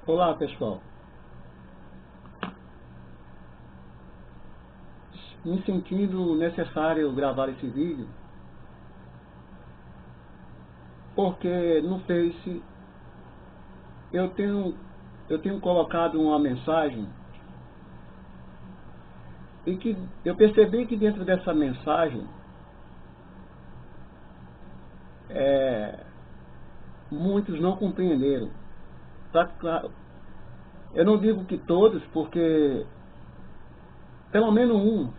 Olá pessoal, me sentindo necessário gravar esse vídeo porque no Face eu tenho colocado uma mensagem e que eu percebi que dentro dessa mensagem muitos não compreenderam. Eu não digo que todos, porque pelo menos um,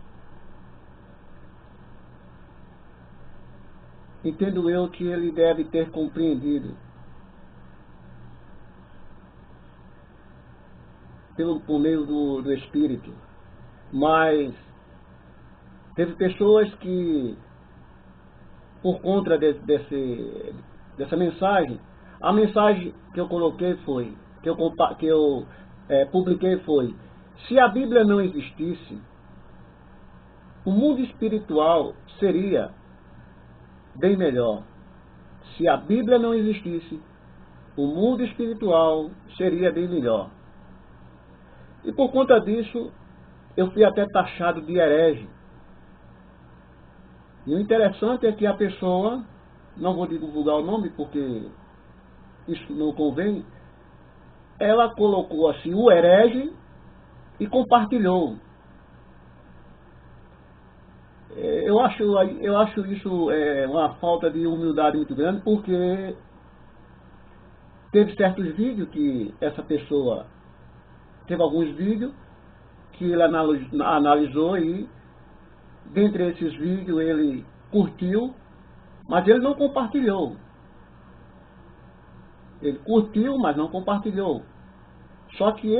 entendo eu que ele deve ter compreendido por meio do Espírito. Mas teve pessoas que, por conta dessa mensagem, a mensagem que eu coloquei foi, que eu publiquei foi: se a Bíblia não existisse, o mundo espiritual seria bem melhor. Se a Bíblia não existisse, o mundo espiritual seria bem melhor. E por conta disso, eu fui até taxado de herege. E o interessante é que a pessoa, não vou divulgar o nome porque isso não convém, ela colocou assim o herege e compartilhou. Eu acho isso uma falta de humildade muito grande, porque teve certos vídeos que essa pessoa, teve alguns vídeos que ele analisou e dentre esses vídeos ele curtiu, mas ele não compartilhou. Ele curtiu, mas não compartilhou. Só que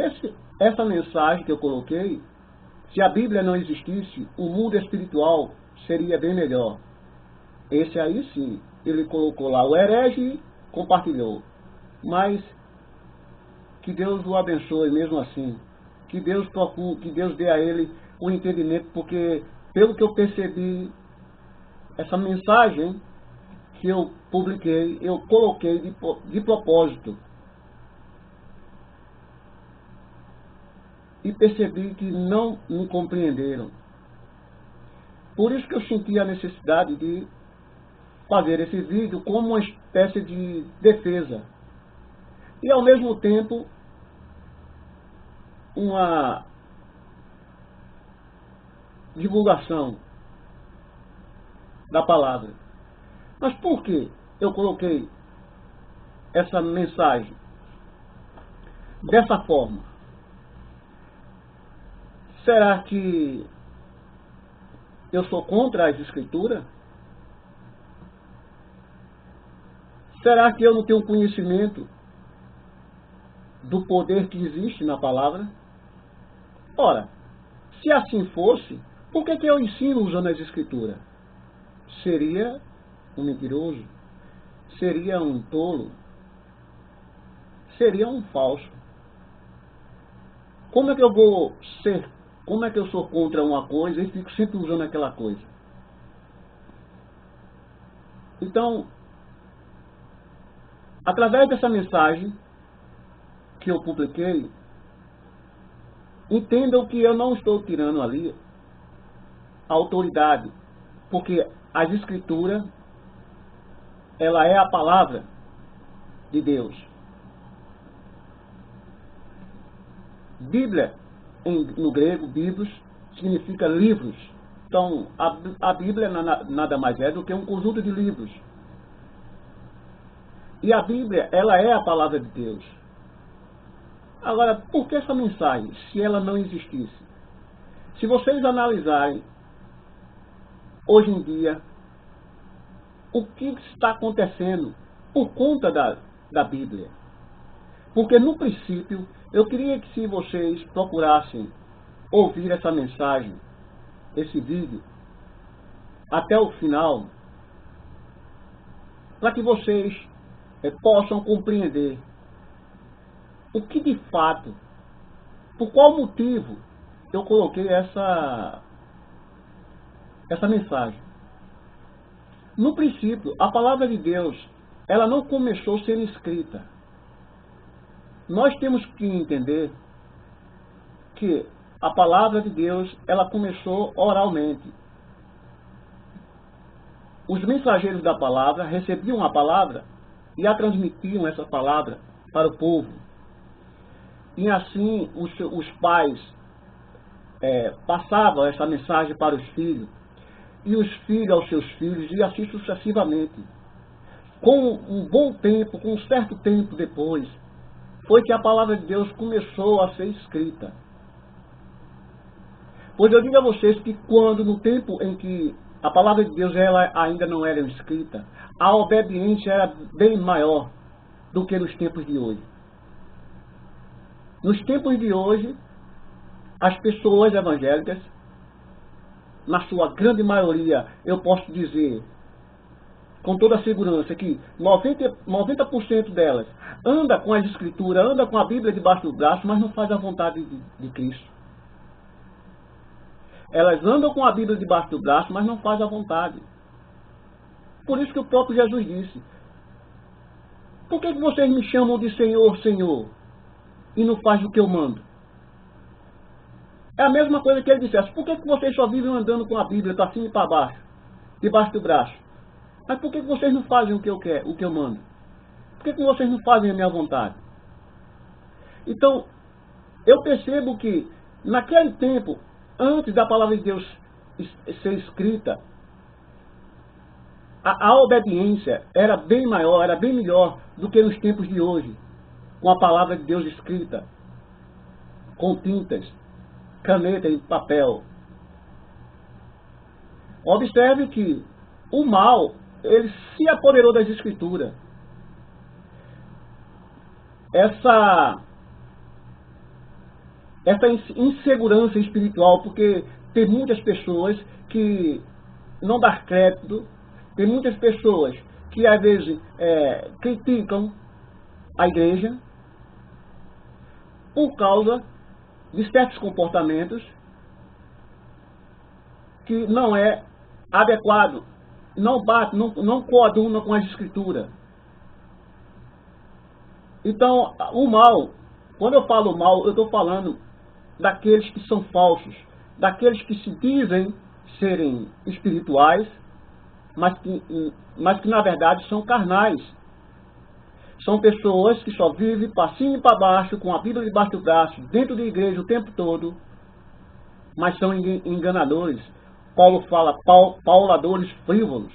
essa mensagem que eu coloquei, se a Bíblia não existisse, o mundo espiritual seria bem melhor. Esse aí sim, ele colocou lá o herege e compartilhou. Mas que Deus o abençoe mesmo assim. Que Deus procure, que Deus dê a ele o entendimento, porque pelo que eu percebi, essa mensagem que eu publiquei, eu coloquei de propósito. E percebi que não me compreenderam. Por isso que eu senti a necessidade de fazer esse vídeo como uma espécie de defesa. E ao mesmo tempo, uma divulgação da palavra. Mas por que eu coloquei essa mensagem dessa forma? Será que eu sou contra as escrituras? Será que eu não tenho conhecimento do poder que existe na palavra? Ora, se assim fosse, por que eu ensino usando as escrituras? Seria um mentiroso? Seria um tolo? Seria um falso? Como é que eu vou ser? Como é que eu sou contra uma coisa e fico sempre usando aquela coisa? Então, através dessa mensagem que eu publiquei, entendam que eu não estou tirando ali a autoridade, porque as escrituras, ela é a palavra de Deus. Bíblia, no grego, biblos, significa livros. Então, a Bíblia nada mais é do que um conjunto de livros. E a Bíblia, ela é a palavra de Deus. Agora, por que essa mensagem, se ela não existisse? Se vocês analisarem, hoje em dia, o que está acontecendo por conta da Bíblia? Porque, no princípio, eu queria que se vocês procurassem ouvir essa mensagem, esse vídeo, até o final, para que vocês possam compreender o que de fato, por qual motivo eu coloquei essa mensagem. No princípio, a palavra de Deus, ela não começou sendo escrita. nós temos que entender que a palavra de Deus, ela começou oralmente. Os mensageiros da palavra recebiam a palavra e a transmitiam essa palavra para o povo. E assim os pais passavam essa mensagem para os filhos, e os filhos aos seus filhos, e assim sucessivamente. Com um bom tempo, com um certo tempo depois, foi que a palavra de Deus começou a ser escrita. Pois eu digo a vocês que quando, no tempo em que a palavra de Deus ela ainda não era escrita, a obediência era bem maior do que nos tempos de hoje. Nos tempos de hoje, as pessoas evangélicas, na sua grande maioria, eu posso dizer com toda a segurança que 90% delas anda com as escrituras, anda com a Bíblia debaixo do braço, mas não faz a vontade de Cristo. Elas andam com a Bíblia debaixo do braço, mas não faz a vontade. Por isso que o próprio Jesus disse: por que vocês me chamam de Senhor, Senhor, e não faz o que eu mando? É a mesma coisa que ele dissesse: por que vocês só vivem andando com a Bíblia para cima e para baixo, debaixo do braço? Mas por que vocês não fazem o que eu quero, o que eu mando? Por que vocês não fazem a minha vontade? Então, eu percebo que naquele tempo, antes da palavra de Deus ser escrita, a obediência era bem maior, era bem melhor do que nos tempos de hoje, com a palavra de Deus escrita, com tintas, caneta e papel. Observe que o mal, ele se apoderou das escrituras. Essa insegurança espiritual, porque tem muitas pessoas que não dão crédito, tem muitas pessoas que às vezes criticam a igreja por causa de certos comportamentos que não é adequado, não bate, não coaduna com as escrituras. Então, o mal, quando eu falo mal, eu estou falando daqueles que são falsos, daqueles que se dizem serem espirituais, mas que na verdade são carnais. São pessoas que só vivem para cima e para baixo, com a Bíblia debaixo do braço, dentro da igreja o tempo todo, mas são enganadores. Paulo fala, pauladores frívolos.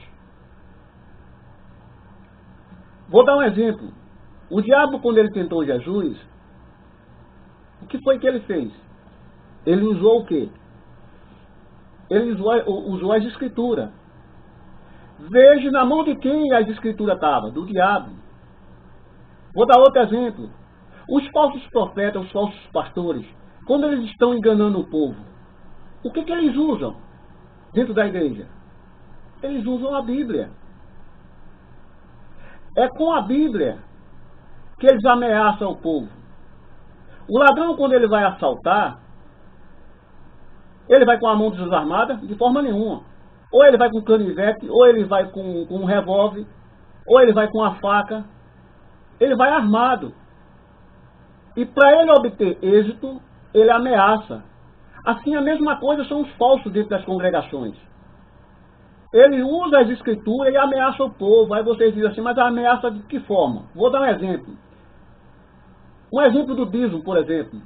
Vou dar um exemplo. O diabo, quando ele tentou Jesus, o que foi que ele fez? Ele usou o quê? Ele usou as escrituras. Veja na mão de quem as escrituras estavam? Do diabo. Vou dar outro exemplo. Os falsos profetas, os falsos pastores, quando eles estão enganando o povo, o que eles usam dentro da igreja? Eles usam a Bíblia. É com a Bíblia que eles ameaçam o povo. O ladrão, quando ele vai assaltar, ele vai com a mão desarmada? De forma nenhuma. Ou ele vai com canivete, ou ele vai com um revólver, ou ele vai com a faca. Ele vai armado. E para ele obter êxito, ele ameaça. Assim, a mesma coisa são os falsos dentro das congregações. Ele usa as escrituras e ameaça o povo. Aí vocês dizem assim, mas a ameaça de que forma? Vou dar um exemplo. Um exemplo do dízimo, por exemplo.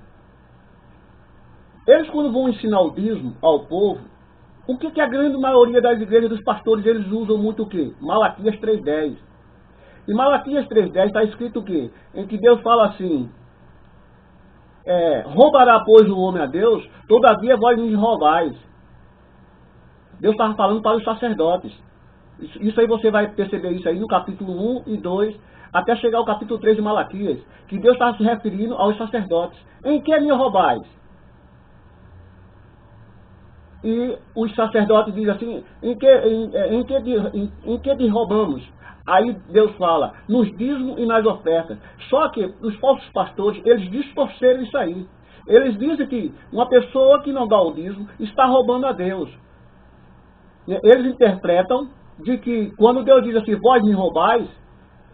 Eles, quando vão ensinar o dízimo ao povo, o que a grande maioria das igrejas dos pastores, eles usam muito o quê? Malaquias 3:10. Em Malaquias 3:10 está escrito o quê? Em que Deus fala assim, roubará, pois, o homem a Deus, todavia vós me roubais. Deus estava falando para os sacerdotes. Isso aí você vai perceber isso aí no capítulo 1 e 2, até chegar ao capítulo 3 de Malaquias, que Deus estava se referindo aos sacerdotes. Em que me roubais? E os sacerdotes dizem assim, em que te roubamos? Aí Deus fala, nos dízimos e nas ofertas. Só que os falsos pastores, eles distorceram isso aí. Eles dizem que uma pessoa que não dá o dízimo está roubando a Deus. Eles interpretam de que quando Deus diz assim, vós me roubais,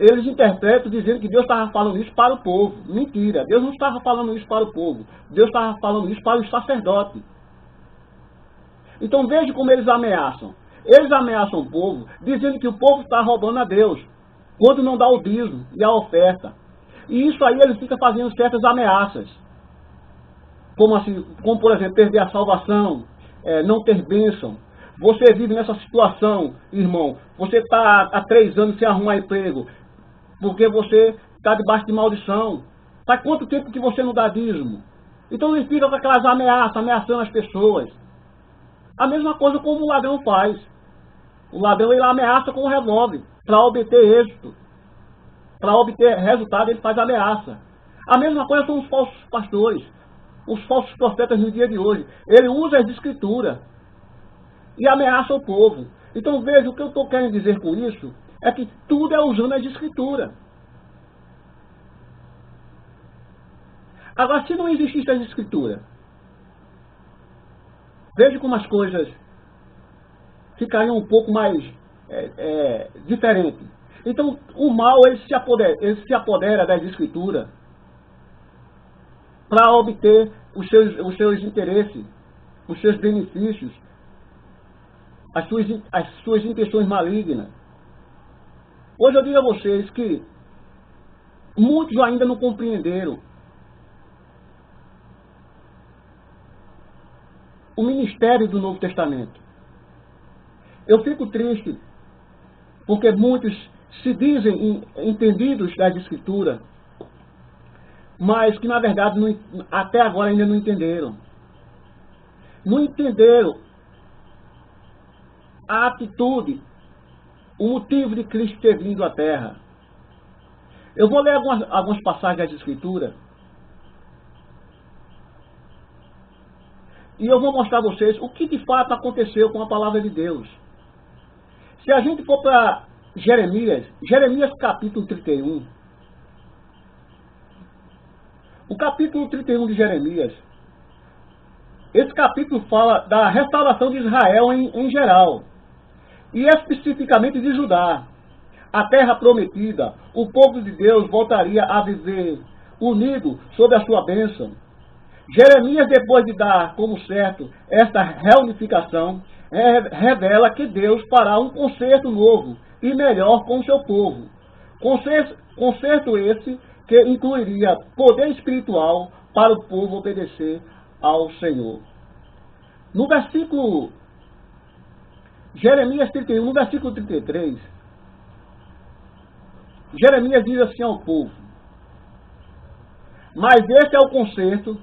eles interpretam dizendo que Deus estava falando isso para o povo. Mentira, Deus não estava falando isso para o povo. Deus estava falando isso para os sacerdotes. Então veja como eles ameaçam. Eles ameaçam o povo, dizendo que o povo está roubando a Deus, quando não dá o dízimo e a oferta. E isso aí eles ficam fazendo certas ameaças. Como, assim, como por exemplo, perder a salvação, não ter bênção. Você vive nessa situação, irmão. Você está há 3 anos sem arrumar emprego, porque você está debaixo de maldição. Faz quanto tempo que você não dá dízimo? Então eles ficam com aquelas ameaças, ameaçando as pessoas. A mesma coisa como o ladrão faz. O ladrão ele ameaça com o revólver para obter êxito. Para obter resultado ele faz ameaça. A mesma coisa são os falsos pastores, os falsos profetas no dia de hoje. Ele usa as escrituras e ameaça o povo. Então veja, o que eu estou querendo dizer com isso é que tudo é usando as escrituras. Agora, se não existisse as escrituras, veja como as coisas ficariam um pouco mais diferentes. Então, o mal ele se apodera das escrituras para obter os seus interesses, os seus benefícios, as suas intenções malignas. Hoje eu digo a vocês que muitos ainda não compreenderam o ministério do Novo Testamento. Eu fico triste porque muitos se dizem entendidos das Escrituras, mas que na verdade até agora ainda não entenderam. Não entenderam a atitude, o motivo de Cristo ter vindo à Terra. Eu vou ler algumas passagens das Escrituras e eu vou mostrar a vocês o que de fato aconteceu com a palavra de Deus. Se a gente for para Jeremias capítulo 31, o capítulo 31 de Jeremias, esse capítulo fala da restauração de Israel em geral, e especificamente de Judá. A terra prometida, o povo de Deus voltaria a viver unido sob a sua bênção. Jeremias, depois de dar como certo esta reunificação, revela que Deus fará um concerto novo e melhor com o seu povo. Concerto esse que incluiria poder espiritual para o povo obedecer ao Senhor. No versículo Jeremias 31, no versículo 33, Jeremias diz assim ao povo: mas esse é o concerto,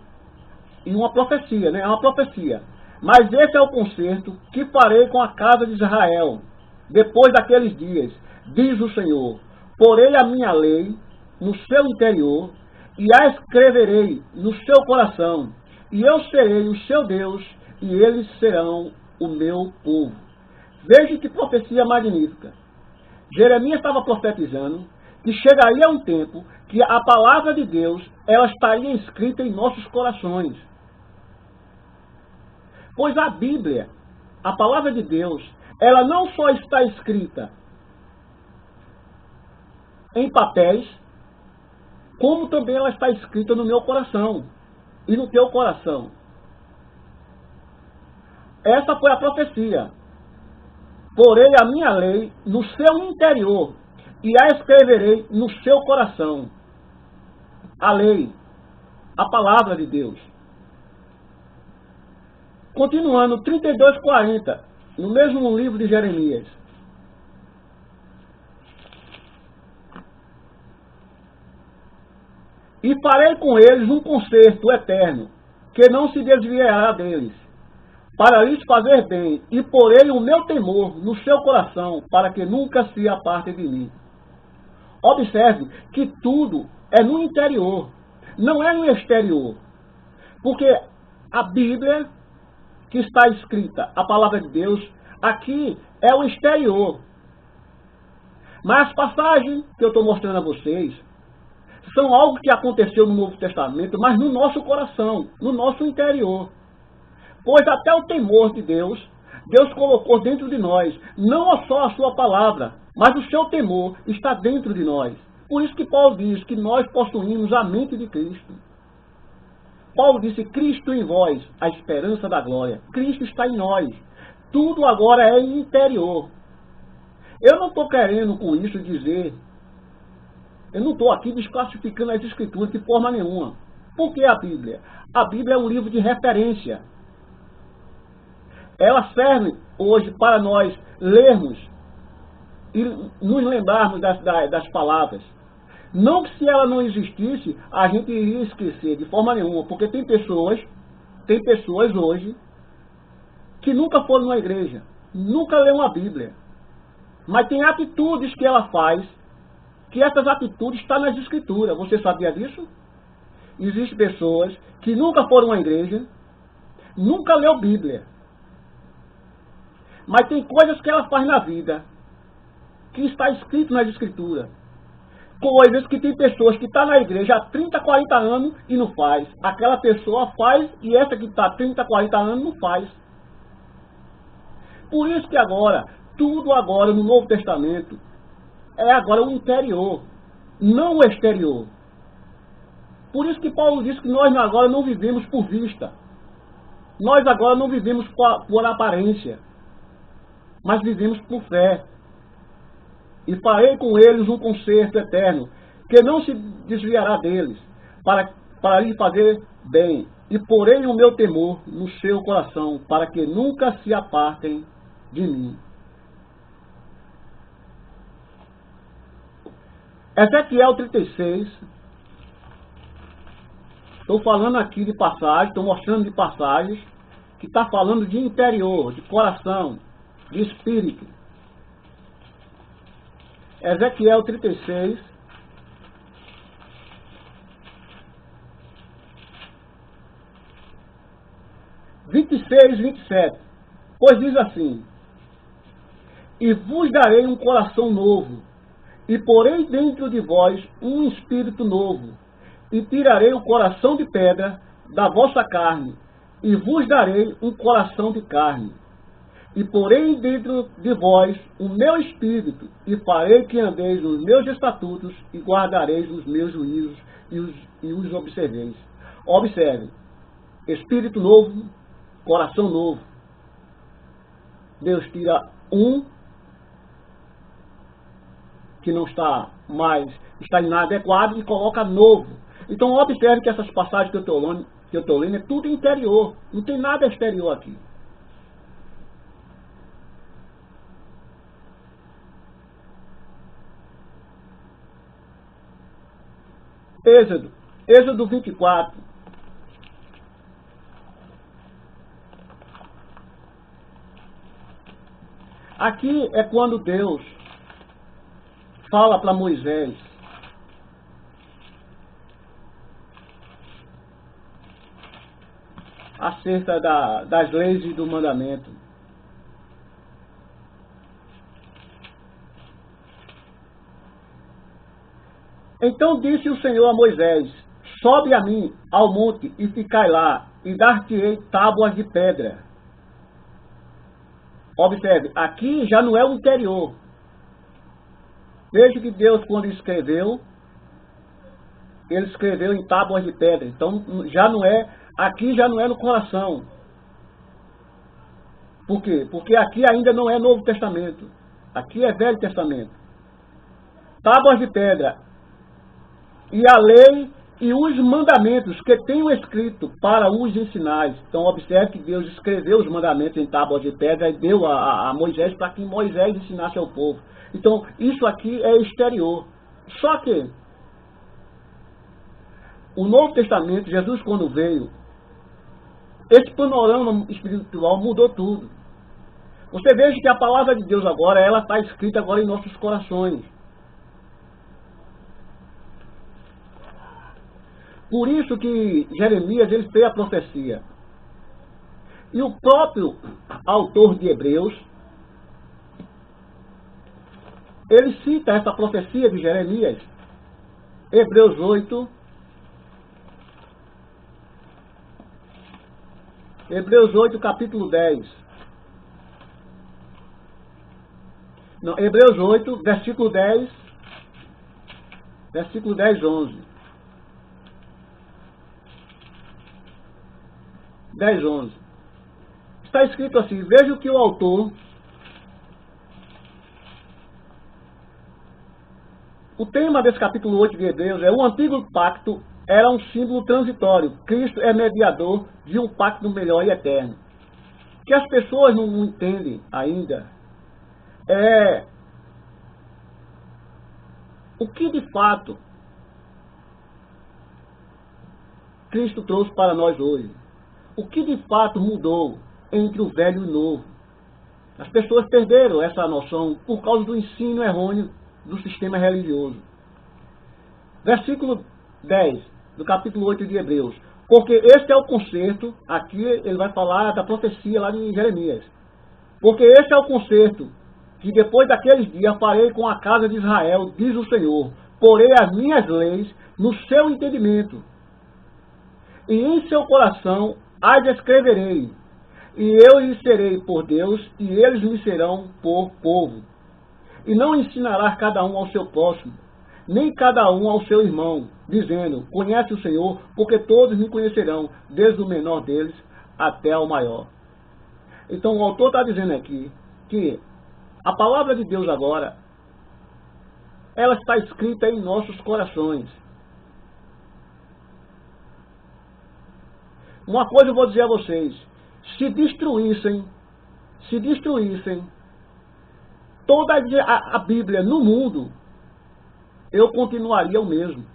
e uma profecia, né? É uma profecia. Mas esse é o concerto que farei com a casa de Israel, depois daqueles dias, diz o Senhor. Porei a minha lei no seu interior, e a escreverei no seu coração, e eu serei o seu Deus, e eles serão o meu povo. Veja que profecia magnífica. Jeremias estava profetizando que chegaria um tempo que a palavra de Deus ela estaria escrita em nossos corações. Pois a Bíblia, a palavra de Deus, ela não só está escrita em papéis, como também ela está escrita no meu coração e no teu coração. Essa foi a profecia. Porei a minha lei no seu interior e a escreverei no seu coração. A lei, a palavra de Deus. Continuando, 32:40, no mesmo livro de Jeremias. E farei com eles um concerto eterno, que não se desviará deles, para lhes fazer bem, e porei o meu temor no seu coração, para que nunca se aparte de mim. Observe que tudo é no interior, não é no exterior. Porque a Bíblia, que está escrita, a palavra de Deus, aqui é o exterior. Mas as passagens que eu estou mostrando a vocês são algo que aconteceu no Novo Testamento, mas no nosso coração, no nosso interior. Pois até o temor de Deus, Deus colocou dentro de nós, não só a sua palavra, Mas o seu temor está dentro de nós. Por isso que Paulo diz que nós possuímos a mente de Cristo. Paulo disse, Cristo em vós, a esperança da glória. Cristo está em nós. Tudo agora é interior. Eu não estou querendo com isso dizer, eu não estou aqui desclassificando as Escrituras de forma nenhuma. Por que a Bíblia? A Bíblia é um livro de referência. Ela serve hoje para nós lermos e nos lembrarmos das palavras. Não que se ela não existisse, a gente iria esquecer de forma nenhuma, porque tem pessoas hoje que nunca foram numa igreja, nunca leu uma Bíblia, mas tem atitudes que ela faz, que essas atitudes estão nas Escrituras. Você sabia disso? Existem pessoas que nunca foram à igreja, nunca leu Bíblia, mas tem coisas que ela faz na vida, que está escrito nas Escrituras. Coisas que tem pessoas que estão na igreja há 30, 40 anos e não faz. Aquela pessoa faz e essa que está há 30, 40 anos não faz. Por isso que agora, tudo agora no Novo Testamento, é agora o interior, não o exterior. Por isso que Paulo diz que nós agora não vivemos por vista. Nós agora não vivemos por aparência, mas vivemos por fé. E farei com eles um concerto eterno, que não se desviará deles, para lhe fazer bem. E porei o meu temor no seu coração, para que nunca se apartem de mim. Ezequiel 36. Estou falando aqui de passagem, estou mostrando de passagens, que está falando de interior, de coração, de espírito. Ezequiel 36, (26 e 27). Pois diz assim: E vos darei um coração novo, e porei dentro de vós um espírito novo, e tirarei o coração de pedra da vossa carne, e vos darei um coração de carne. E porei dentro de vós o meu espírito, e farei que andeis nos meus estatutos, e guardareis os meus juízos, e os observeis. Observe, espírito novo, coração novo. Deus tira um que não está mais, está inadequado, e coloca novo. Então observe que essas passagens que eu estou lendo é tudo interior, não tem nada exterior aqui. Êxodo 24. Aqui é quando Deus fala para Moisés acerca das leis e do mandamento. Então disse o Senhor a Moisés: Sobe a mim ao monte e ficai lá, e dar-te-ei tábuas de pedra. Observe, aqui já não é o interior. Veja que Deus, quando escreveu, ele escreveu em tábuas de pedra. Então já não é, aqui já não é no coração. Por quê? Porque aqui ainda não é Novo Testamento. Aqui é Velho Testamento. Tábuas de pedra. E a lei e os mandamentos que tenho escrito para os ensinar. Então observe que Deus escreveu os mandamentos em tábuas de pedra e deu a Moisés para que Moisés ensinasse ao povo. Então isso aqui é exterior. Só que o Novo Testamento, Jesus quando veio, esse panorama espiritual mudou tudo. Você veja que a palavra de Deus agora, ela está escrita agora em nossos corações. Por isso que Jeremias ele fez a profecia. E o próprio autor de Hebreus, ele cita essa profecia de Jeremias. Hebreus 8. Hebreus 8, capítulo 10. Não, Hebreus 8, versículo 10, 11. 10, 11. Está escrito assim, veja o que o autor, o tema desse capítulo 8 de Hebreus é: o antigo pacto era um símbolo transitório, Cristo é mediador de um pacto melhor e eterno. O que as pessoas não entendem ainda é o que de fato Cristo trouxe para nós hoje. O que de fato mudou entre o velho e o novo. As pessoas perderam essa noção por causa do ensino errôneo do sistema religioso. Versículo 10 do capítulo 8 de Hebreus. Porque este é o concerto, aqui ele vai falar da profecia lá de Jeremias. Porque este é o concerto que depois daqueles dias farei com a casa de Israel, diz o Senhor. Porei as minhas leis no seu entendimento, e em seu coração as escreverei. E eu lhes serei por Deus, e eles me serão por povo. E não ensinará cada um ao seu próximo, nem cada um ao seu irmão, dizendo, conhece o Senhor, porque todos me conhecerão, desde o menor deles até o maior. Então o autor está dizendo aqui que a palavra de Deus agora, ela está escrita em nossos corações. Uma coisa eu vou dizer a vocês, se destruíssem toda a Bíblia no mundo, eu continuaria o mesmo.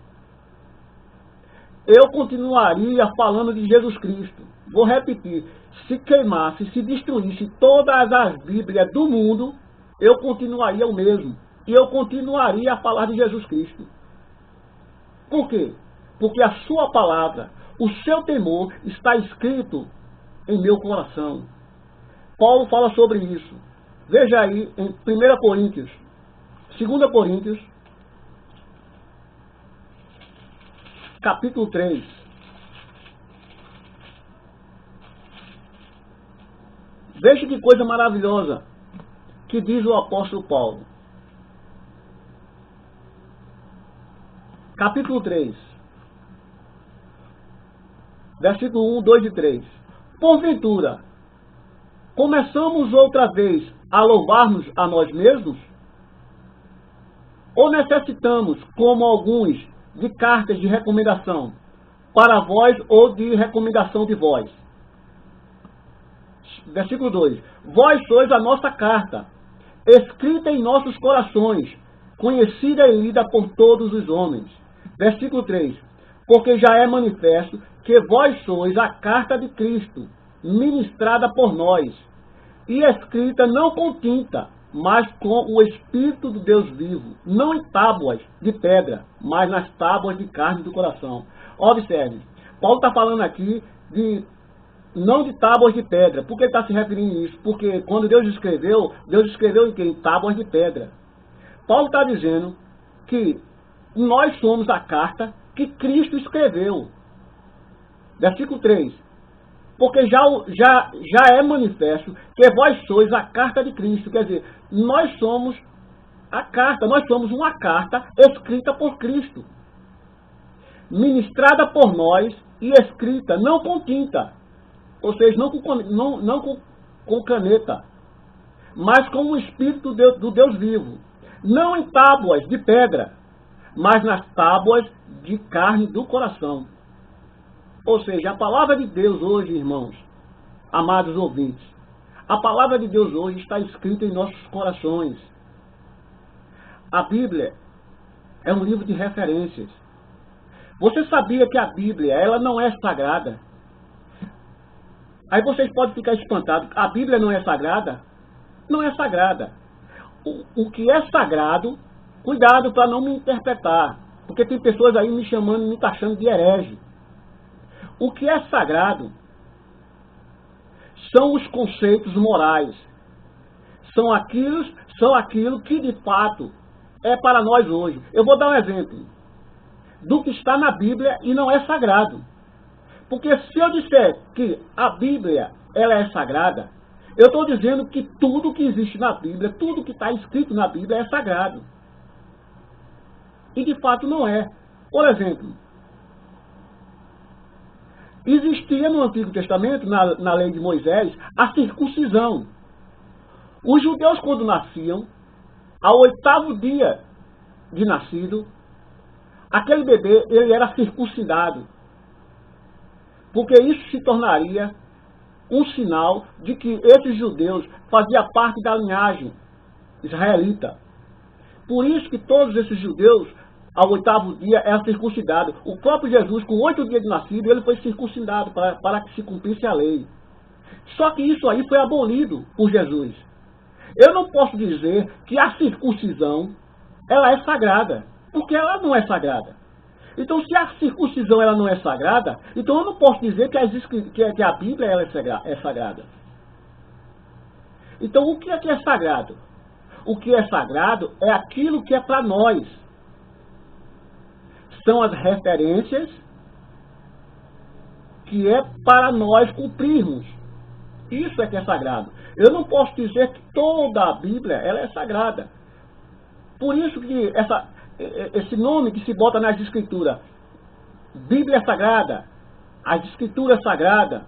Eu continuaria falando de Jesus Cristo. Vou repetir, se queimasse, se destruísse todas as Bíblias do mundo, eu continuaria o mesmo. E eu continuaria a falar de Jesus Cristo. Por quê? Porque a sua palavra, o seu temor está escrito em meu coração. Paulo fala sobre isso. Veja aí em 1 Coríntios, 2 Coríntios, capítulo 3. Veja que coisa maravilhosa que diz o apóstolo Paulo. Capítulo 3. Versículo 1, 2 e 3. Porventura, começamos outra vez a louvar-nos a nós mesmos? Ou necessitamos, como alguns, de cartas de recomendação para vós ou de recomendação de vós? Versículo 2. Vós sois a nossa carta, escrita em nossos corações, conhecida e lida por todos os homens. Versículo 3. Porque já é manifesto que vós sois a carta de Cristo, ministrada por nós, e escrita não com tinta, mas com o Espírito do Deus vivo, não em tábuas de pedra, mas nas tábuas de carne do coração. Observe, Paulo está falando aqui não de tábuas de pedra. Por que ele está se referindo a isso? Porque quando Deus escreveu em quê? Em tábuas de pedra. Paulo está dizendo que nós somos a carta que Cristo escreveu. Versículo 3. Porque já é manifesto que vós sois a carta de Cristo. Quer dizer, nós somos a carta, nós somos uma carta escrita por Cristo. Ministrada por nós e escrita, não com tinta. Ou seja, não com caneta, mas com o Espírito do Deus vivo. Não em tábuas de pedra, mas nas tábuas de carne do coração. Ou seja, a palavra de Deus hoje, irmãos, amados ouvintes, a palavra de Deus hoje está escrita em nossos corações. A Bíblia é um livro de referências. Você sabia que a Bíblia, ela não é sagrada? Aí vocês podem ficar espantados. A Bíblia não é sagrada? Não é sagrada. O que é sagrado, cuidado para não me interpretar. Porque tem pessoas aí me chamando, me taxando de herege. O que é sagrado são os conceitos morais. São aquilo que de fato é para nós hoje. Eu vou dar um exemplo do que está na Bíblia e não é sagrado. Porque se eu disser que a Bíblia ela é sagrada, Eu estou dizendo que tudo que existe na Bíblia, tudo que está escrito na Bíblia é sagrado. E de fato não é. Por exemplo, existia no Antigo Testamento, na lei de Moisés, a circuncisão. Os judeus, quando nasciam, ao 8º dia de nascido, aquele bebê ele era circuncidado. Porque isso se tornaria um sinal de que esses judeus faziam parte da linhagem israelita. Por isso que todos esses judeus, ao 8º dia, eram circuncidados. O próprio Jesus, com 8 dias de nascido, ele foi circuncidado para que se cumprisse a lei. Só que isso aí foi abolido por Jesus. Eu não posso dizer que a circuncisão ela é sagrada, porque ela não é sagrada. Então, se a circuncisão ela não é sagrada, então eu não posso dizer que a Bíblia ela é sagrada. Então, o que é sagrado? O que é sagrado é aquilo que é para nós. São as referências que é para nós cumprirmos. Isso é que é sagrado. Eu não posso dizer que toda a Bíblia ela é sagrada. Por isso que esse nome que se bota nas escrituras, Bíblia Sagrada, as escrituras sagradas,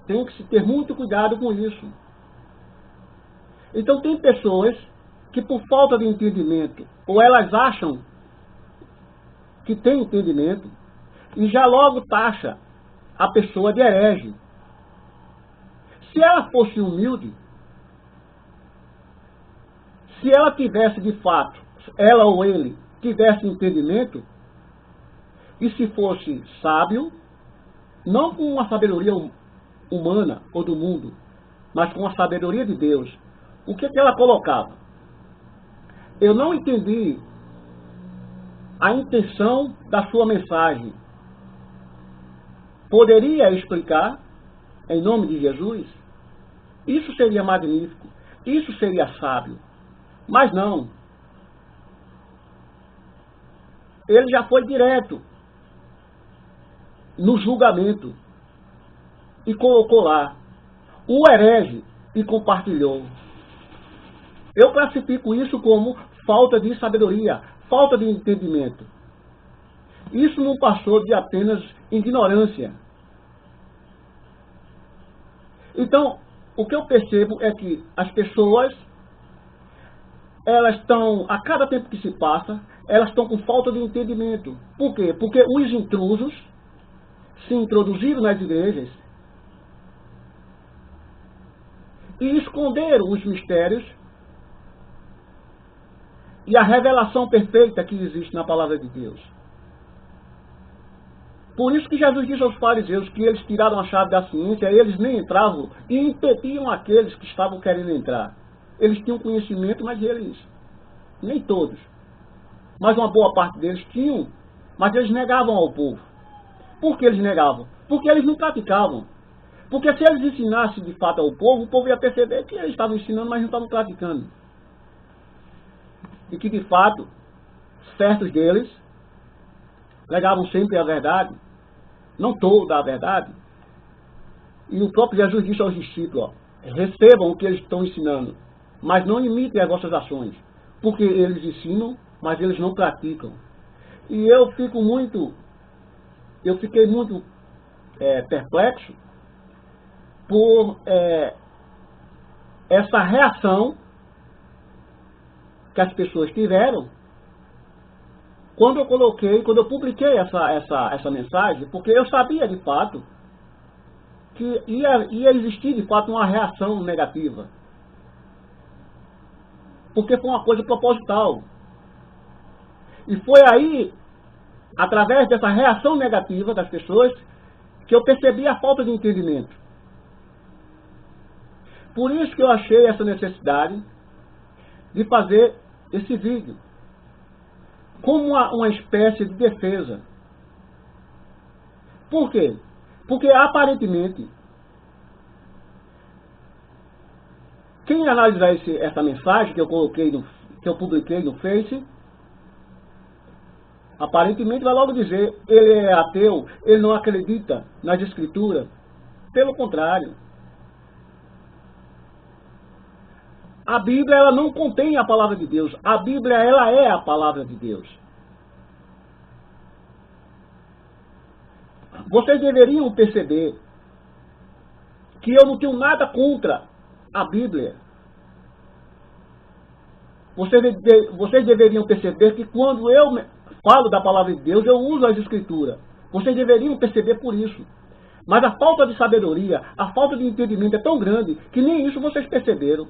tem que se ter muito cuidado com isso. Então tem pessoas que por falta de entendimento, ou elas acham que tem entendimento, e já logo taxa a pessoa de herege. Se ela fosse humilde, se ela tivesse de fato, ela ou ele, tivesse entendimento, e se fosse sábio, não com uma sabedoria humana ou do mundo, mas com a sabedoria de Deus, o que ela colocava? Eu não entendi a intenção da sua mensagem. Poderia explicar, em nome de Jesus? Isso seria magnífico, isso seria sábio. Mas não. Ele já foi direto no julgamento e colocou lá o herege e compartilhou. Eu classifico isso como falta de sabedoria, falta de entendimento. Isso não passou de apenas ignorância. Então, o que eu percebo é que as pessoas, elas estão, a cada tempo que se passa, elas estão com falta de entendimento. Por quê? Porque os intrusos se introduziram nas igrejas e esconderam os mistérios e a revelação perfeita que existe na palavra de Deus. Por isso que Jesus disse aos fariseus que eles tiraram a chave da ciência, eles nem entravam e impediam aqueles que estavam querendo entrar. Eles tinham conhecimento, mas eles, nem todos, mas uma boa parte deles tinham, mas eles negavam ao povo. Por que eles negavam? Porque eles não praticavam. Porque se eles ensinassem de fato ao povo, o povo ia perceber que eles estavam ensinando, mas não estavam praticando. E que de fato, certos deles negavam sempre a verdade, não toda a verdade. E o próprio Jesus disse aos discípulos, recebam o que eles estão ensinando, mas não imitem as vossas ações, porque eles ensinam, mas eles não praticam. E eu fiquei muito perplexo por essa reação que as pessoas tiveram quando eu publiquei essa mensagem, porque eu sabia de fato que ia existir de fato uma reação negativa. Porque foi uma coisa proposital. E foi aí, através dessa reação negativa das pessoas, que eu percebi a falta de entendimento. Por isso que eu achei essa necessidade de fazer esse vídeo como uma espécie de defesa. Por quê? Porque aparentemente, quem analisar essa mensagem que eu publiquei no Face, aparentemente vai logo dizer, ele é ateu, ele não acredita nas escrituras. Pelo contrário. A Bíblia, ela não contém a palavra de Deus. A Bíblia, ela é a palavra de Deus. Vocês deveriam perceber que eu não tenho nada contra a Bíblia. Vocês deveriam perceber que quando eu falo da palavra de Deus, eu uso as Escrituras. Vocês deveriam perceber por isso. Mas a falta de sabedoria, a falta de entendimento é tão grande que nem isso vocês perceberam.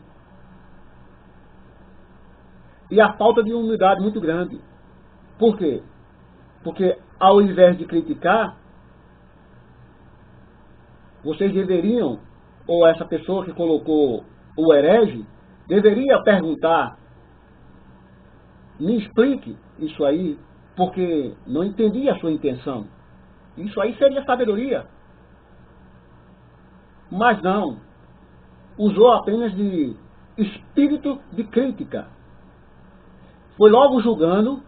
E a falta de humildade muito grande. Por quê? Porque ao invés de criticar, vocês deveriam, ou essa pessoa que colocou o herege, deveria perguntar: me explique isso aí, porque não entendi a sua intenção. Isso aí seria sabedoria. Mas não. Usou apenas de espírito de crítica. Foi logo julgando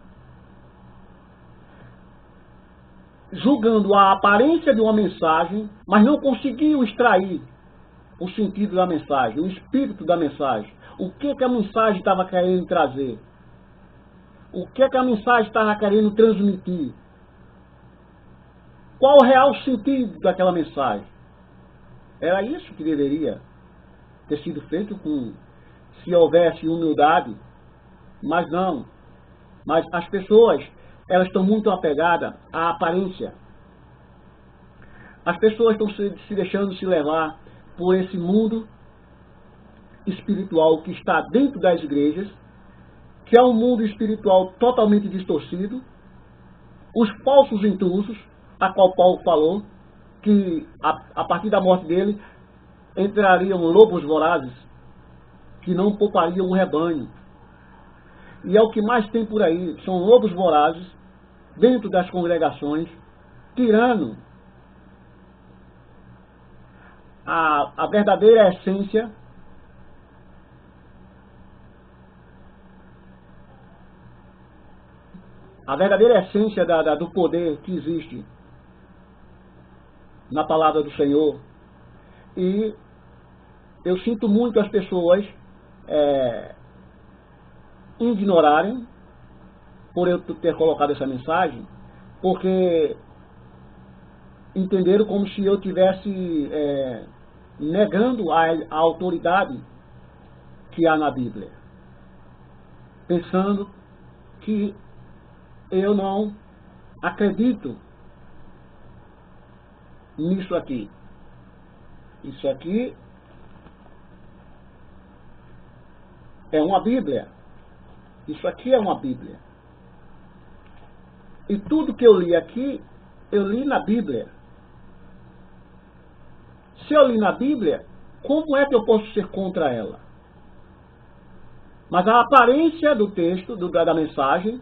a aparência de uma mensagem, mas não conseguiu extrair o sentido da mensagem, o espírito da mensagem. O que a mensagem estava querendo trazer? O que a mensagem estava querendo transmitir? Qual o real sentido daquela mensagem? Era isso que deveria ter sido feito se houvesse humildade. Mas não. Mas as pessoas, elas estão muito apegadas à aparência. As pessoas estão se deixando se levar por esse mundo espiritual que está dentro das igrejas, que é um mundo espiritual totalmente distorcido. Os falsos intrusos, a qual Paulo falou, que a partir da morte dele entrariam lobos vorazes que não poupariam o rebanho. E é o que mais tem por aí, são lobos vorazes dentro das congregações, tirando a verdadeira essência do poder que existe na palavra do Senhor. E eu sinto muito as pessoas ignorarem, por eu ter colocado essa mensagem, porque entenderam como se eu estivesse negando a autoridade que há na Bíblia, pensando que eu não acredito nisso aqui. Isso aqui é uma Bíblia. Isso aqui é uma Bíblia. E tudo que eu li aqui, eu li na Bíblia. Se eu li na Bíblia, como é que eu posso ser contra ela? Mas a aparência do texto, da mensagem,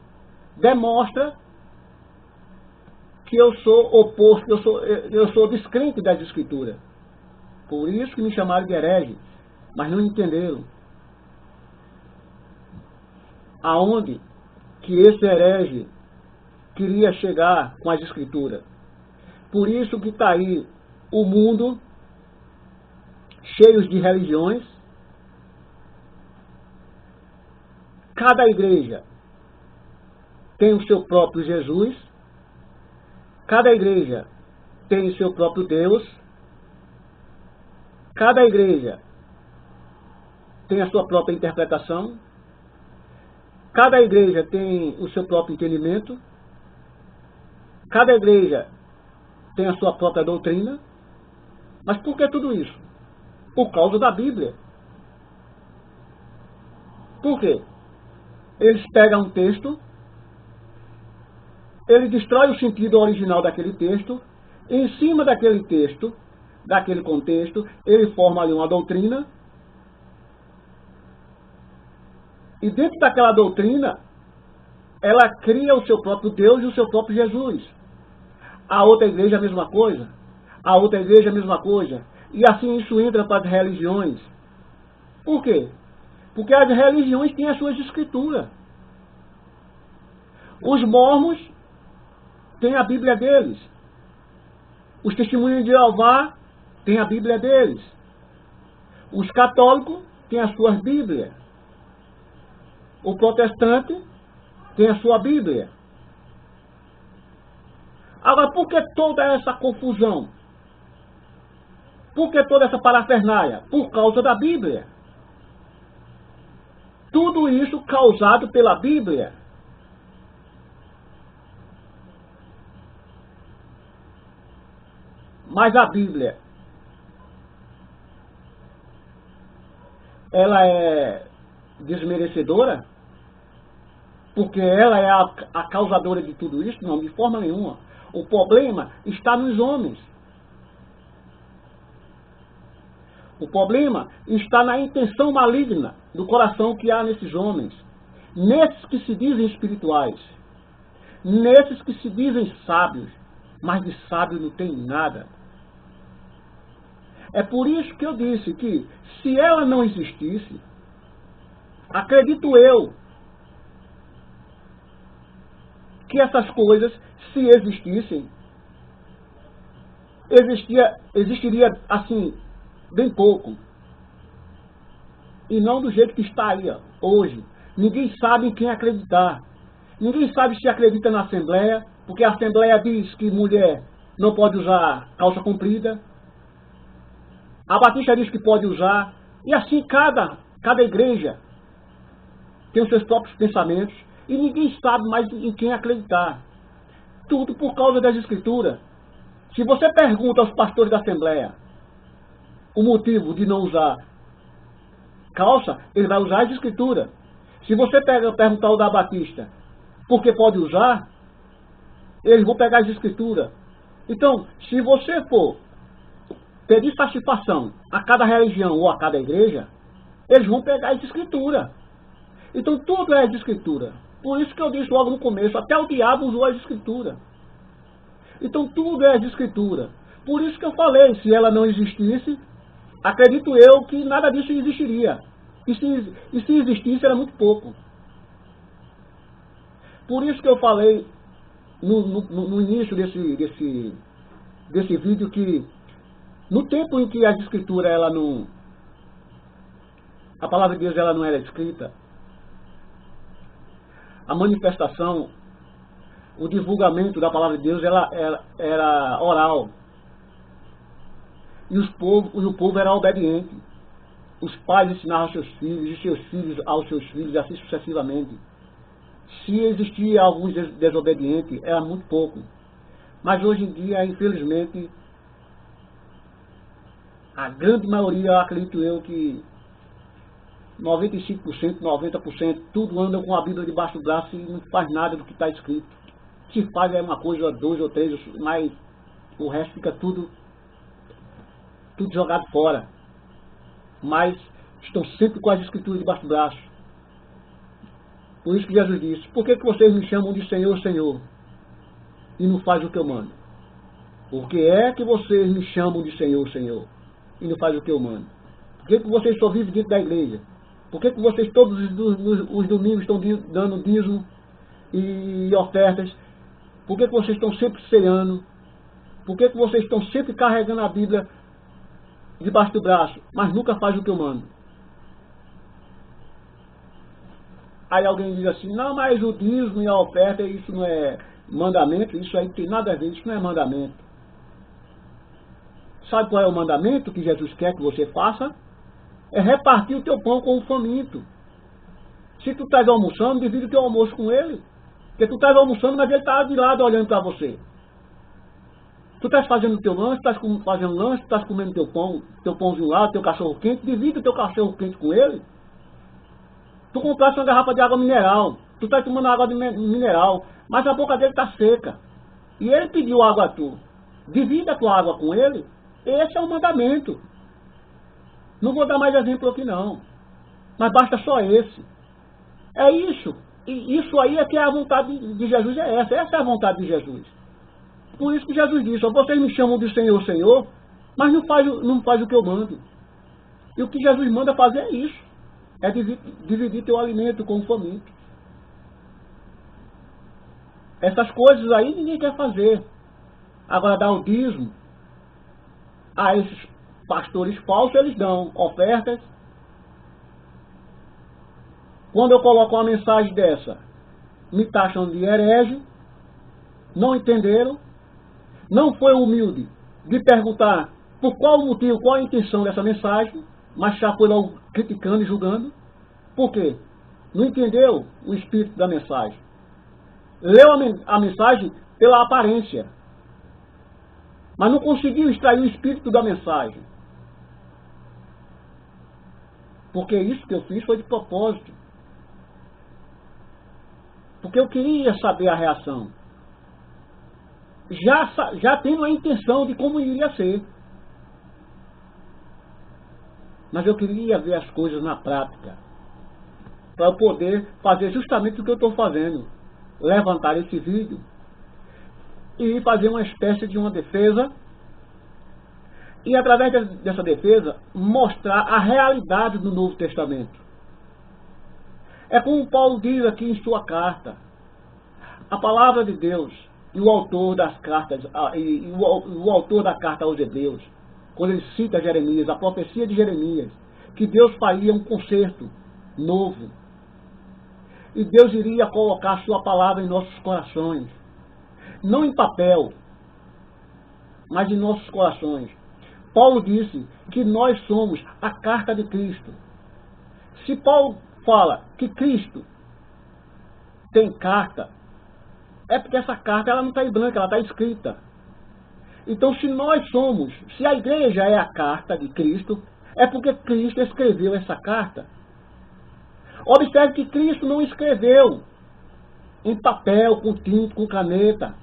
demonstra que eu sou oposto, eu sou descrente das Escrituras. Por isso que me chamaram de herege, mas não entenderam aonde que esse herege queria chegar com as Escrituras. Por isso que está aí o mundo cheio de religiões. Cada igreja tem o seu próprio Jesus. Cada igreja tem o seu próprio Deus. Cada igreja tem a sua própria interpretação. Cada igreja tem o seu próprio entendimento. Cada igreja tem a sua própria doutrina. Mas por que tudo isso? Por causa da Bíblia. Por quê? Eles pegam um texto, ele destrói o sentido original daquele texto, e em cima daquele texto, daquele contexto, ele forma ali uma doutrina, e dentro daquela doutrina, ela cria o seu próprio Deus e o seu próprio Jesus. A outra igreja a mesma coisa, a outra igreja a mesma coisa, e assim isso entra para as religiões. Por quê? Porque as religiões têm as suas escrituras. Os mormons têm a Bíblia deles. Os testemunhos de Jeová têm a Bíblia deles. Os católicos têm as suas Bíblias. O protestante tem a sua Bíblia. Agora, por que toda essa confusão? Por que toda essa parafernália? Por causa da Bíblia. Tudo isso causado pela Bíblia. Mas a Bíblia, ela é desmerecedora? Porque ela é a causadora de tudo isso? Não, de forma nenhuma. O problema está nos homens. O problema está na intenção maligna do coração que há nesses homens. Nesses que se dizem espirituais. Nesses que se dizem sábios. Mas de sábio não tem nada. É por isso que eu disse que, se ela não existisse, acredito eu, que essas coisas, se existissem, existiria assim, bem pouco. E não do jeito que está aí, hoje. Ninguém sabe em quem acreditar. Ninguém sabe se acredita na Assembleia, porque a Assembleia diz que mulher não pode usar calça comprida. A Batista diz que pode usar. E assim cada igreja tem os seus próprios pensamentos. E ninguém sabe mais em quem acreditar. Tudo por causa das Escrituras. Se você pergunta aos pastores da Assembleia o motivo de não usar calça, ele vai usar as Escrituras. Se você perguntar ao da Batista por que pode usar, eles vão pegar as Escrituras. Então, se você for pedir satisfação a cada religião ou a cada igreja, eles vão pegar as Escrituras. Então, tudo é as Escrituras. Por isso que eu disse logo no começo, até o diabo usou as Escrituras. Então, tudo é as Escrituras. Por isso que eu falei, se ela não existisse, acredito eu que nada disso existiria. E se existisse, era muito pouco. Por isso que eu falei no início desse vídeo que, no tempo em que as Escrituras, a palavra de Deus ela não era escrita, a manifestação, o divulgamento da palavra de Deus era oral. E o povo era obediente. Os pais ensinavam aos seus filhos, e seus filhos aos seus filhos, e assim sucessivamente. Se existia alguns desobedientes, era muito pouco. Mas hoje em dia, infelizmente, a grande maioria, acredito eu, que 95%, 90%, tudo andam com a Bíblia debaixo do braço e não faz nada do que está escrito. Se faz é uma coisa, dois ou três, mas o resto fica tudo jogado fora. Mas estão sempre com as Escrituras debaixo do braço. Por isso que Jesus disse, por que vocês me chamam de Senhor, Senhor, e não fazem o que eu mando? Por que é que vocês me chamam de Senhor, Senhor, e não fazem o que eu mando? Por que vocês só vivem dentro da igreja? Por que vocês todos os domingos estão dando dízimo e ofertas? Por que vocês estão sempre ceando? Por que vocês estão sempre carregando a Bíblia debaixo do braço, mas nunca fazem o que eu mando? Aí alguém diz assim, não, mas o dízimo e a oferta, isso não é mandamento, isso aí não tem nada a ver, isso não é mandamento. Sabe qual é o mandamento que Jesus quer que você faça? É repartir o teu pão com o faminto. Se tu estás almoçando, divide o teu almoço com ele. Porque tu estás almoçando, mas ele está de lado olhando para você. Tu estás fazendo o teu lanche, estás fazendo lanche, estás comendo teu pãozinho lá, teu cachorro quente, divide o teu cachorro quente com ele. Tu compraste uma garrafa de água mineral, tu estás tomando água de mineral, mas a boca dele está seca. E ele pediu água a tu. Divide a tua água com ele. Esse é o mandamento. Não vou dar mais exemplo aqui não. Mas basta só esse. É isso. E isso aí é que é a vontade de Jesus, é essa. Essa é a vontade de Jesus. Por isso que Jesus disse, vocês me chamam de Senhor, Senhor, mas não faz o que eu mando. E o que Jesus manda fazer é isso. É dividir teu alimento com o faminto. Essas coisas aí ninguém quer fazer. Agora dar o dízimo a esses pastores falsos, eles dão ofertas. quando eu coloco uma mensagem dessa, me taxam de herege, não entenderam, não foi humilde de perguntar por qual o motivo, qual a intenção dessa mensagem, mas já foi logo criticando e julgando. Por quê? Não entendeu o espírito da mensagem. Leu a mensagem pela aparência, mas não conseguiu extrair o espírito da mensagem. Porque isso que eu fiz foi de propósito. Porque eu queria saber a reação. Já tendo a intenção de como iria ser. Mas eu queria ver as coisas na prática. Para eu poder fazer justamente o que eu estou fazendo. Levantar esse vídeo e fazer uma espécie de uma defesa. E através dessa defesa, mostrar a realidade do Novo Testamento. É como Paulo diz aqui em sua carta. A palavra de Deus e o autor das cartas, e o autor da carta aos Hebreus, quando ele cita Jeremias, a profecia de Jeremias, que Deus faria um concerto novo. E Deus iria colocar a sua palavra em nossos corações. Não em papel, mas em nossos corações. Paulo disse que nós somos a carta de Cristo. Se Paulo fala que Cristo tem carta, é porque essa carta ela não está em branco, ela está escrita. Então se a igreja é a carta de Cristo, é porque Cristo escreveu essa carta. Observe que Cristo não escreveu em papel, com tinta, com caneta,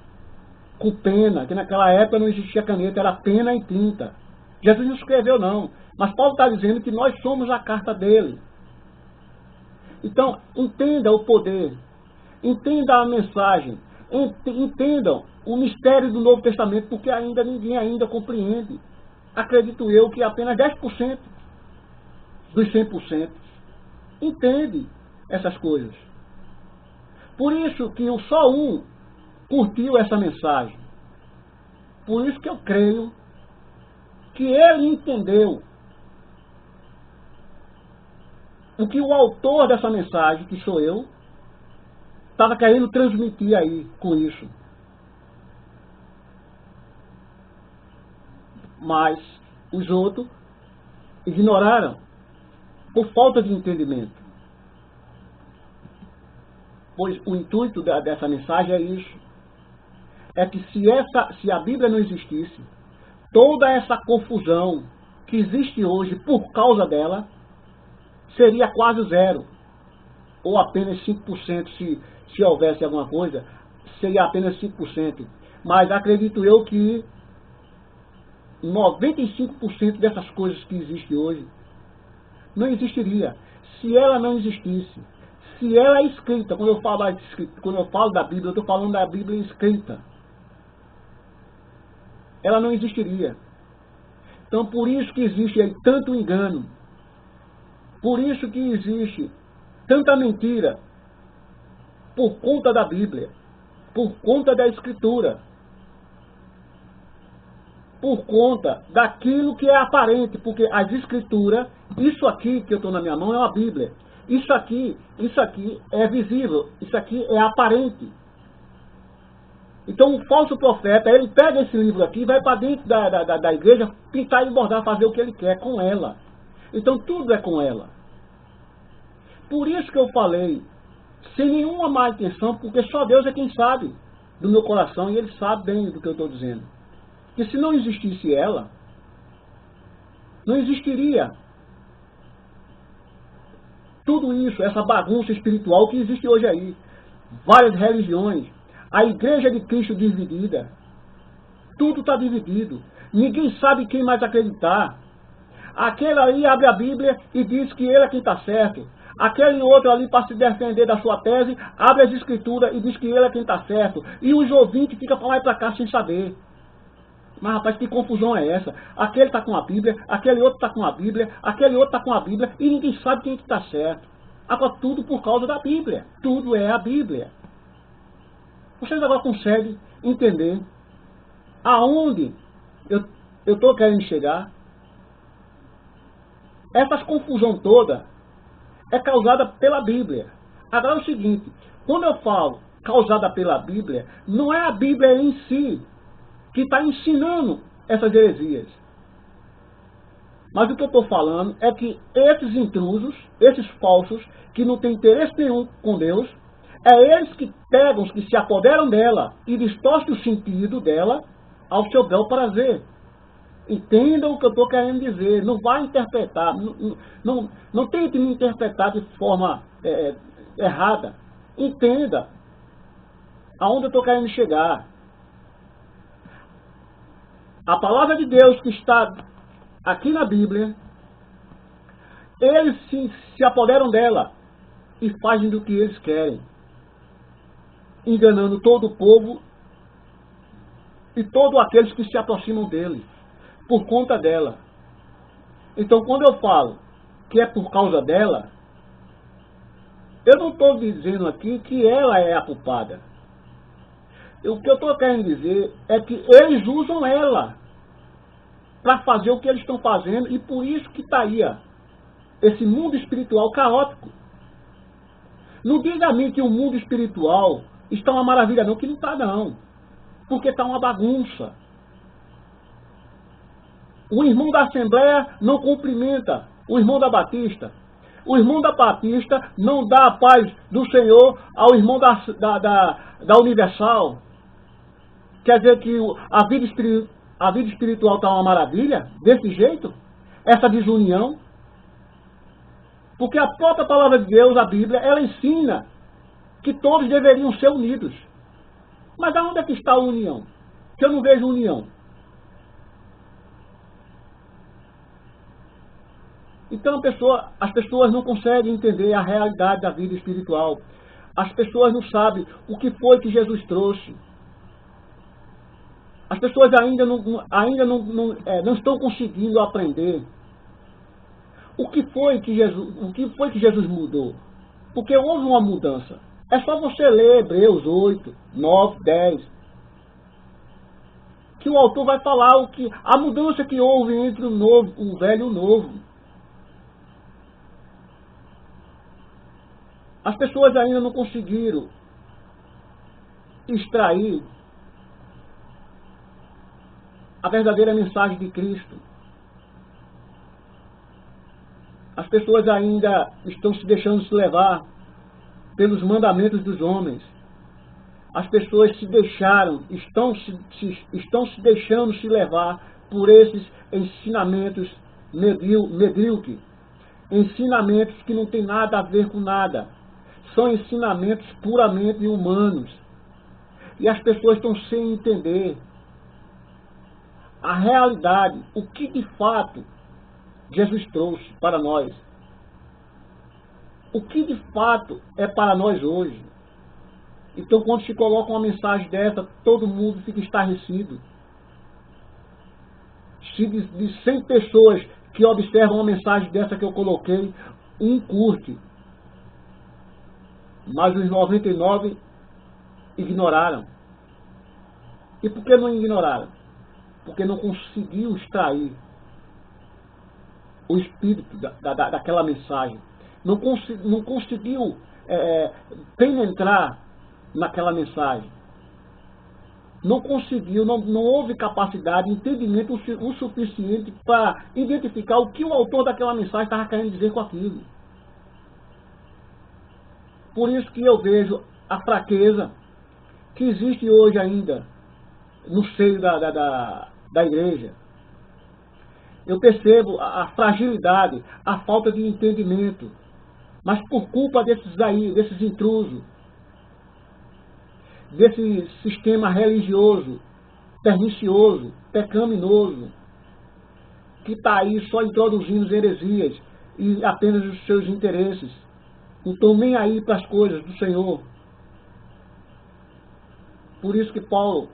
com pena, que naquela época não existia caneta, era pena e tinta. Jesus não escreveu não, mas Paulo está dizendo que nós somos a carta dele. Então, entenda o poder, entenda a mensagem, entendam o mistério do Novo Testamento, porque ninguém ainda compreende. Acredito eu que apenas 10% dos 100% entende essas coisas. Por isso que só um curtiu essa mensagem. Por isso que eu creio que ele entendeu o que o autor dessa mensagem, que sou eu, estava querendo transmitir aí com isso. Mas os outros ignoraram por falta de entendimento. Pois o intuito dessa mensagem é isso. É que se a Bíblia não existisse, toda essa confusão que existe hoje por causa dela seria quase zero. Ou apenas 5%, se houvesse alguma coisa, seria apenas 5%. Mas acredito eu que 95% dessas coisas que existem hoje não existiria se ela não existisse. Se ela é escrita, quando eu falo da Bíblia, eu estou falando da Bíblia escrita. Ela não existiria. Então, por isso que existe aí tanto engano. Por isso que existe tanta mentira. Por conta da Bíblia. Por conta da Escritura. Por conta daquilo que é aparente. Porque as Escrituras, isso aqui que eu estou na minha mão é uma Bíblia. Isso aqui é visível. Isso aqui é aparente. Então o falso profeta, ele pega esse livro aqui, vai para dentro da igreja, pintar e bordar, fazer o que ele quer com ela. Então tudo é com ela. Por isso que eu falei, sem nenhuma má intenção, porque só Deus é quem sabe do meu coração, e Ele sabe bem do que eu estou dizendo. Porque se não existisse ela, não existiria tudo isso, essa bagunça espiritual que existe hoje aí. Várias religiões. A igreja de Cristo dividida. Tudo está dividido. Ninguém sabe quem mais acreditar. Aquele ali abre a Bíblia e diz que ele é quem está certo. Aquele outro ali, para se defender da sua tese, abre as Escrituras e diz que ele é quem está certo. E os ouvintes ficam para lá e para cá sem saber. Mas rapaz, que confusão é essa? Aquele está com a Bíblia, aquele outro está com a Bíblia, aquele outro está com a Bíblia e ninguém sabe quem está certo. Agora tudo por causa da Bíblia. Tudo é a Bíblia. Vocês agora conseguem entender aonde eu estou querendo chegar? Essas confusão toda é causada pela Bíblia. Agora é o seguinte, quando eu falo causada pela Bíblia, não é a Bíblia em si que está ensinando essas heresias. Mas o que eu estou falando é que esses intrusos, esses falsos, que não têm interesse nenhum com Deus, é eles que pegam, que se apoderam dela e distorcem o sentido dela ao seu bel prazer. Entendam o que eu estou querendo dizer. Não vai interpretar, não tente me interpretar de forma errada. Entenda aonde eu estou querendo chegar. A palavra de Deus que está aqui na Bíblia, eles se apoderam dela e fazem do que eles querem, enganando todo o povo e todos aqueles que se aproximam dele, por conta dela. Então, quando eu falo que é por causa dela, eu não estou dizendo aqui que ela é a culpada. O que eu estou querendo dizer é que eles usam ela para fazer o que eles estão fazendo, e por isso que está aí esse mundo espiritual caótico. Não diga a mim que o mundo espiritual está uma maravilha, não, que não está, não. Porque está uma bagunça. O irmão da Assembleia não cumprimenta o irmão da Batista. O irmão da Batista não dá a paz do Senhor ao irmão da Universal. Quer dizer que a vida espiritual está uma maravilha? Desse jeito? Essa desunião? Porque a própria palavra de Deus, a Bíblia, ela ensina que todos deveriam ser unidos. Mas aonde é que está a união? Que eu não vejo união. Então as pessoas não conseguem entender a realidade da vida espiritual. As pessoas não sabem o que foi que Jesus trouxe. As pessoas ainda não estão conseguindo aprender o que foi que Jesus mudou. Porque houve uma mudança. É só você ler Hebreus 8, 9, 10. Que o autor vai falar a mudança que houve entre o velho e o novo. As pessoas ainda não conseguiram extrair a verdadeira mensagem de Cristo. As pessoas ainda estão se deixando se levar pelos mandamentos dos homens. As pessoas estão se deixando se levar por esses ensinamentos medíocres. Ensinamentos que não têm nada a ver com nada. São ensinamentos puramente humanos. E as pessoas estão sem entender a realidade, o que de fato Jesus trouxe para nós. O que de fato é para nós hoje. Então, quando se coloca uma mensagem dessa, todo mundo fica estarrecido. Se de 100 pessoas que observam uma mensagem dessa que eu coloquei, um curte. Mas os 99 ignoraram. E por que não ignoraram? Porque não conseguiu extrair o espírito daquela mensagem. Não conseguiu penetrar naquela mensagem. Não conseguiu, não houve capacidade, entendimento o suficiente para identificar o que o autor daquela mensagem estava querendo dizer com aquilo. Por isso que eu vejo a fraqueza que existe hoje ainda no seio da igreja. Eu percebo a fragilidade, a falta de entendimento. Mas por culpa desses intrusos, desse sistema religioso, pernicioso, pecaminoso, que está aí só introduzindo heresias e apenas os seus interesses. Não estão nem aí para as coisas do Senhor. Por isso que Paulo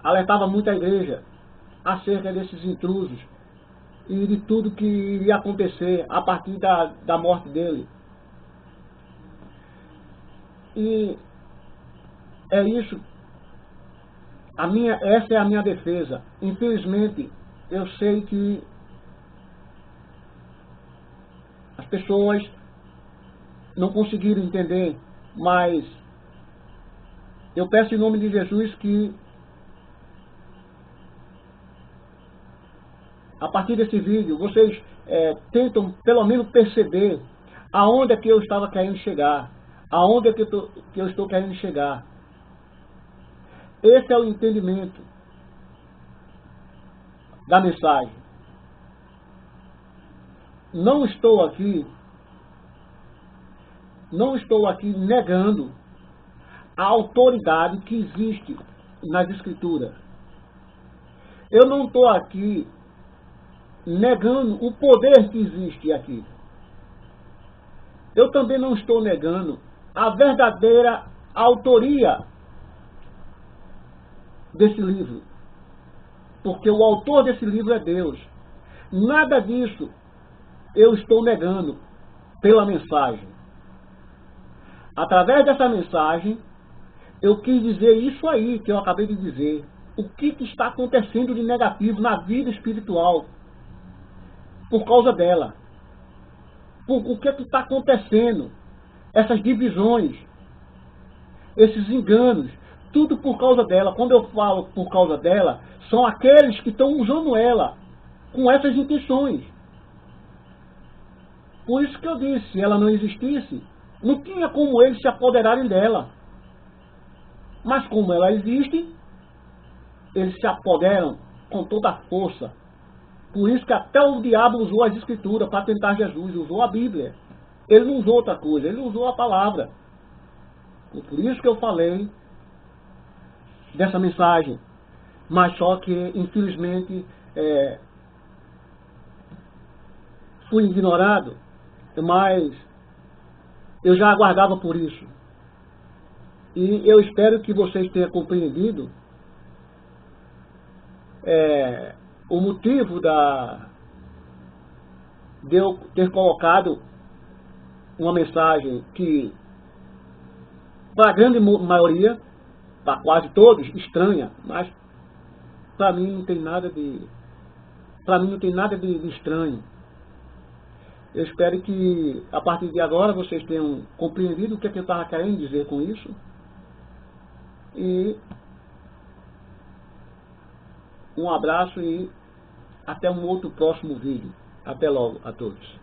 alertava muito a igreja acerca desses intrusos e de tudo que iria acontecer a partir da morte dele. E é isso. Essa é a minha defesa. Infelizmente, eu sei que as pessoas não conseguiram entender, mas eu peço em nome de Jesus que a partir desse vídeo vocês tentam pelo menos perceber aonde é que eu estava querendo chegar, aonde é que eu estou querendo chegar. Esse é o entendimento da mensagem. Não estou aqui negando a autoridade que existe nas Escrituras. Eu não estou aqui negando o poder que existe aqui. Eu também não estou negando a verdadeira autoria desse livro, porque o autor desse livro é Deus. Nada disso eu estou negando pela mensagem. Através dessa mensagem, eu quis dizer isso aí que eu acabei de dizer. O que está acontecendo de negativo na vida espiritual por causa dela. O que está acontecendo? Essas divisões, esses enganos, tudo por causa dela. Quando eu falo por causa dela, são aqueles que estão usando ela com essas intenções. Por isso que eu disse, se ela não existisse, não tinha como eles se apoderarem dela. Mas como ela existe, eles se apoderam com toda a força. Por isso que até o diabo usou as Escrituras para tentar Jesus, usou a Bíblia. Ele não usou outra coisa, ele usou a palavra. Por isso que eu falei dessa mensagem. Mas só que, infelizmente, fui ignorado, mas eu já aguardava por isso. E eu espero que vocês tenham compreendido o motivo de eu ter colocado uma mensagem que, para a grande maioria, para quase todos, estranha, mas para mim não tem nada de estranho. Eu espero que a partir de agora vocês tenham compreendido o que eu estava querendo dizer com isso. E um abraço e até um outro próximo vídeo. Até logo a todos.